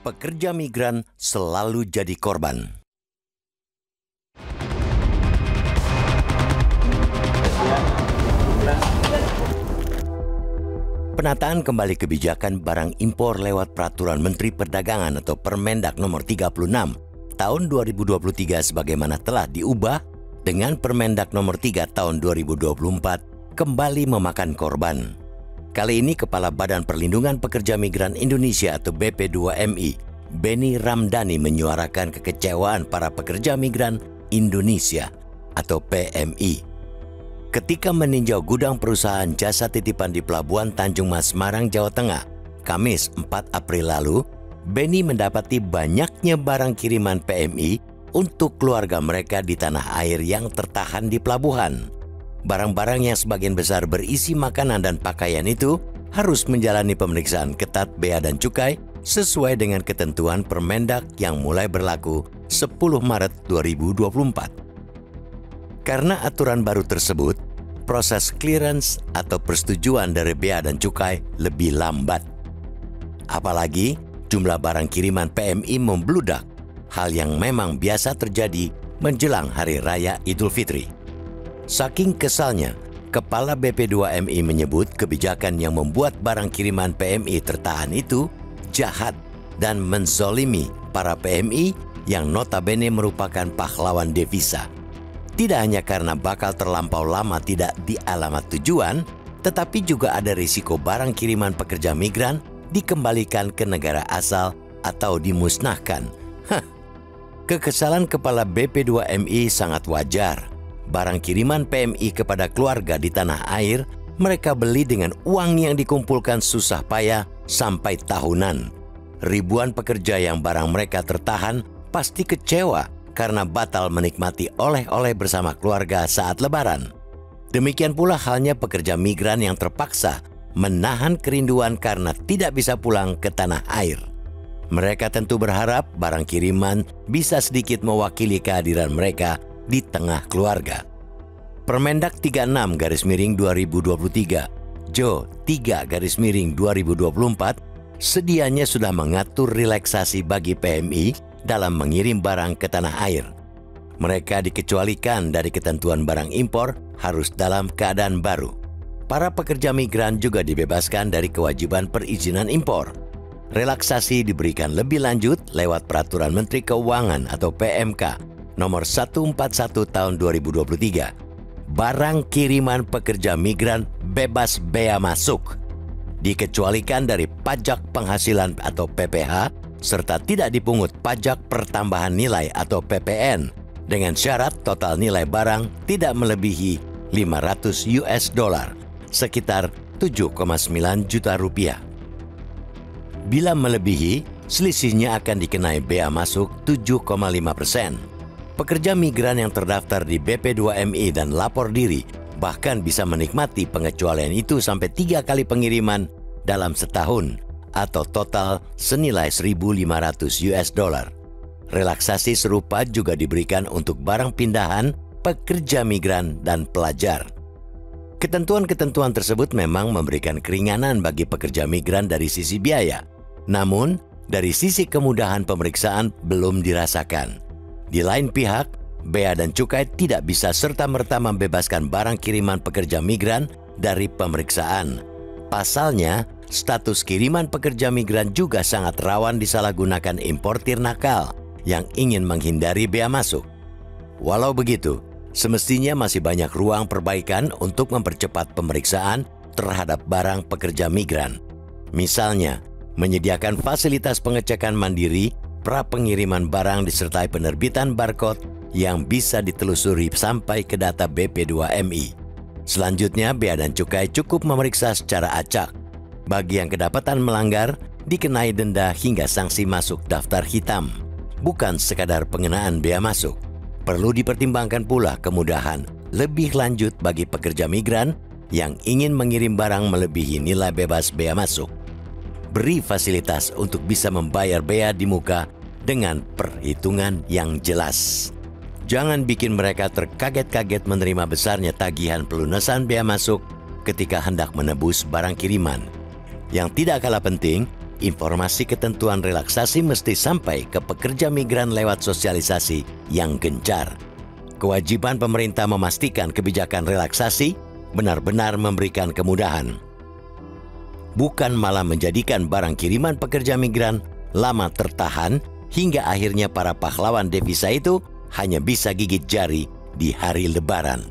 pekerja migran selalu jadi korban. Penataan kembali kebijakan barang impor lewat Peraturan Menteri Perdagangan atau Permendak nomor 36 tahun 2023 sebagaimana telah diubah dengan Permendak nomor 3 tahun 2024 kembali memakan korban. Kali ini Kepala Badan Perlindungan Pekerja Migran Indonesia atau BP2MI, Beni Ramdhani menyuarakan kekecewaan para pekerja migran Indonesia atau PMI. Ketika meninjau gudang perusahaan jasa titipan di Pelabuhan Tanjung Mas, Semarang, Jawa Tengah, Kamis 4 April lalu, Beni mendapati banyaknya barang kiriman PMI untuk keluarga mereka di tanah air yang tertahan di pelabuhan. Barang-barang yang sebagian besar berisi makanan dan pakaian itu harus menjalani pemeriksaan ketat Bea dan Cukai sesuai dengan ketentuan Permendak yang mulai berlaku 10 Maret 2024. Karena aturan baru tersebut, proses clearance atau persetujuan dari Bea dan Cukai lebih lambat. Apalagi jumlah barang kiriman PMI membludak, hal yang memang biasa terjadi menjelang Hari Raya Idul Fitri. Saking kesalnya, Kepala BP2MI menyebut kebijakan yang membuat barang kiriman PMI tertahan itu jahat dan menzolimi para PMI yang notabene merupakan pahlawan devisa. Tidak hanya karena bakal terlampau lama tidak di alamat tujuan, tetapi juga ada risiko barang kiriman pekerja migran dikembalikan ke negara asal atau dimusnahkan. Kekesalan Kepala BP2MI sangat wajar. Barang kiriman PMI kepada keluarga di tanah air mereka beli dengan uang yang dikumpulkan susah payah sampai tahunan. Ribuan pekerja yang barang mereka tertahan pasti kecewa karena batal menikmati oleh-oleh bersama keluarga saat Lebaran. Demikian pula halnya pekerja migran yang terpaksa menahan kerinduan karena tidak bisa pulang ke tanah air. Mereka tentu berharap barang kiriman bisa sedikit mewakili kehadiran mereka di tengah keluarga. Permendak 36/2023 Jo 3/2024 sedianya sudah mengatur relaksasi bagi PMI dalam mengirim barang ke tanah air. Mereka dikecualikan dari ketentuan barang impor harus dalam keadaan baru. Para pekerja migran juga dibebaskan dari kewajiban perizinan impor. Relaksasi diberikan lebih lanjut lewat Peraturan Menteri Keuangan atau PMK nomor 141 tahun 2023. Barang kiriman pekerja migran bebas bea masuk, dikecualikan dari pajak penghasilan atau PPH, serta tidak dipungut pajak pertambahan nilai atau PPN, dengan syarat total nilai barang tidak melebihi $500, sekitar 7,9 juta rupiah. Bila melebihi, selisihnya akan dikenai bea masuk 7,5%. Pekerja migran yang terdaftar di BP2MI dan lapor diri bahkan bisa menikmati pengecualian itu sampai 3 kali pengiriman dalam setahun atau total senilai $1.500. Relaksasi serupa juga diberikan untuk barang pindahan, pekerja migran, dan pelajar. Ketentuan-ketentuan tersebut memang memberikan keringanan bagi pekerja migran dari sisi biaya, namun dari sisi kemudahan pemeriksaan belum dirasakan. Di lain pihak, Bea dan Cukai tidak bisa serta-merta membebaskan barang kiriman pekerja migran dari pemeriksaan. Pasalnya, status kiriman pekerja migran juga sangat rawan disalahgunakan importir nakal yang ingin menghindari bea masuk. Walau begitu, semestinya masih banyak ruang perbaikan untuk mempercepat pemeriksaan terhadap barang pekerja migran. Misalnya, menyediakan fasilitas pengecekan mandiri pra-pengiriman barang disertai penerbitan barcode yang bisa ditelusuri sampai ke data BP2MI. Selanjutnya, Bea dan Cukai cukup memeriksa secara acak. Bagi yang kedapatan melanggar, dikenai denda hingga sanksi masuk daftar hitam, bukan sekadar pengenaan bea masuk. Perlu dipertimbangkan pula kemudahan lebih lanjut bagi pekerja migran yang ingin mengirim barang melebihi nilai bebas bea masuk. Beri fasilitas untuk bisa membayar bea di muka dengan perhitungan yang jelas. Jangan bikin mereka terkaget-kaget menerima besarnya tagihan pelunasan bea masuk ketika hendak menebus barang kiriman. Yang tidak kalah penting, informasi ketentuan relaksasi mesti sampai ke pekerja migran lewat sosialisasi yang gencar. Kewajiban pemerintah memastikan kebijakan relaksasi benar-benar memberikan kemudahan, bukan malah menjadikan barang kiriman pekerja migran lama tertahan hingga akhirnya para pahlawan devisa itu hanya bisa gigit jari di hari Lebaran.